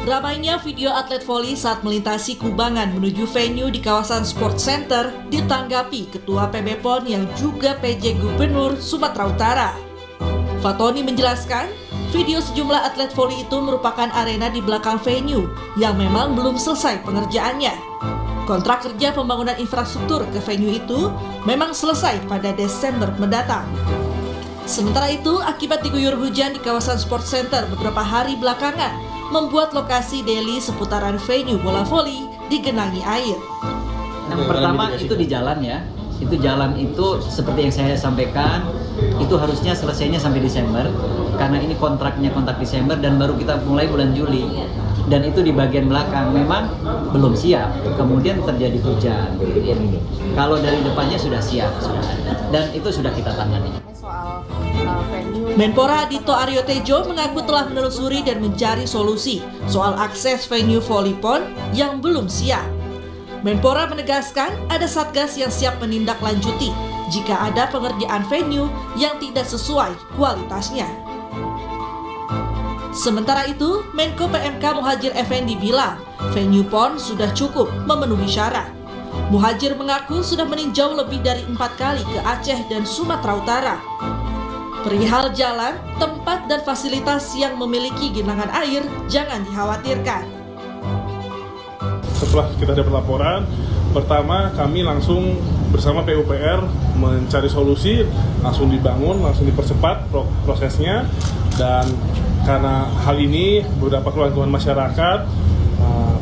Ramainya video atlet voli saat melintasi kubangan menuju venue di kawasan Sport Center ditanggapi Ketua PB PON yang juga PJ Gubernur Sumatera Utara. Fatoni menjelaskan, video sejumlah atlet voli itu merupakan arena di belakang venue yang memang belum selesai pengerjaannya. Kontrak kerja pembangunan infrastruktur ke venue itu memang selesai pada Desember mendatang. Sementara itu, akibat diguyur hujan di kawasan Sport Center beberapa hari belakangan, membuat lokasi daily seputaran venue bola voli digenangi air. Yang pertama itu di jalan ya. Itu jalan itu seperti yang saya sampaikan, itu harusnya selesainya sampai Desember karena ini kontrak Desember dan baru kita mulai bulan Juli. Dan itu di bagian belakang memang belum siap. Kemudian terjadi hujan. Kalau dari depannya sudah siap, sudah ada. Dan itu sudah kita tangani. Menpora Dito Aryo Tejo mengaku telah menelusuri dan mencari solusi soal akses venue voli PON yang belum siap. Menpora menegaskan ada satgas yang siap menindaklanjuti jika ada pengerjaan venue yang tidak sesuai kualitasnya. Sementara itu, Menko PMK Muhadjir Effendi bilang venue PON sudah cukup memenuhi syarat. Muhadjir mengaku sudah meninjau lebih dari 4 kali ke Aceh dan Sumatera Utara. Perihal jalan, tempat dan fasilitas yang memiliki genangan air jangan dikhawatirkan. Setelah kita dapat laporan, pertama kami langsung bersama PUPR mencari solusi, langsung dibangun, langsung dipercepat prosesnya. Dan karena hal ini beberapa keluhan masyarakat,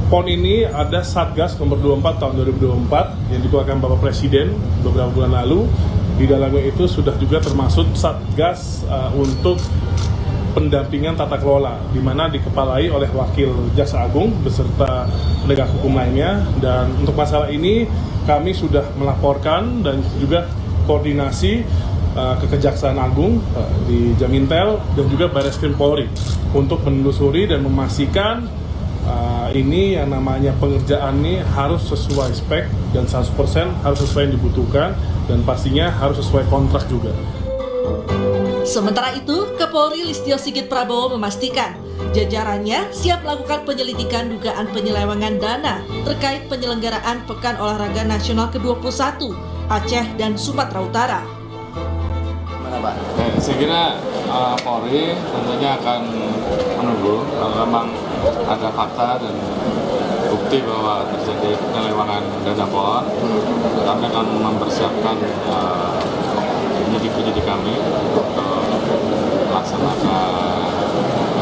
PON ini ada Satgas nomor 24 tahun 2024 yang dikeluarkan Bapak Presiden beberapa bulan lalu. Di dalamnya itu sudah juga termasuk Satgas untuk pendampingan tata kelola, di mana dikepalai oleh Wakil Jaksa Agung beserta penegak hukum lainnya. Dan untuk masalah ini kami sudah melaporkan dan juga koordinasi ke Kejaksaan Agung di Jamintel dan juga Barreskrim Polri untuk menelusuri dan memastikan ini yang namanya pengerjaan ini harus sesuai spek dan 100% harus sesuai yang dibutuhkan dan pastinya harus sesuai kontrak juga. Sementara itu, Kapolri Listio Sigit Prabowo memastikan jajarannya siap melakukan penyelidikan dugaan penyelewengan dana terkait penyelenggaraan Pekan Olahraga Nasional ke-21 Aceh dan Sumatera Utara. Saya kira Polri tentunya akan menunggu kalau memang ada fakta dan bukti bahwa terjadi penyelewengan dana PON. Kami akan mempersiapkan penyidik kami untuk melaksanakan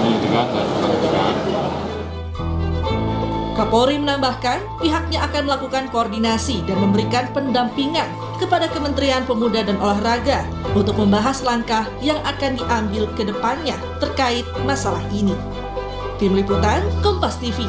penyelidikan dan penyidikan. Kapolri menambahkan pihaknya akan melakukan koordinasi dan memberikan pendampingan kepada Kementerian Pemuda dan Olahraga untuk membahas langkah yang akan diambil ke depannya terkait masalah ini. Tim Liputan Kompas TV.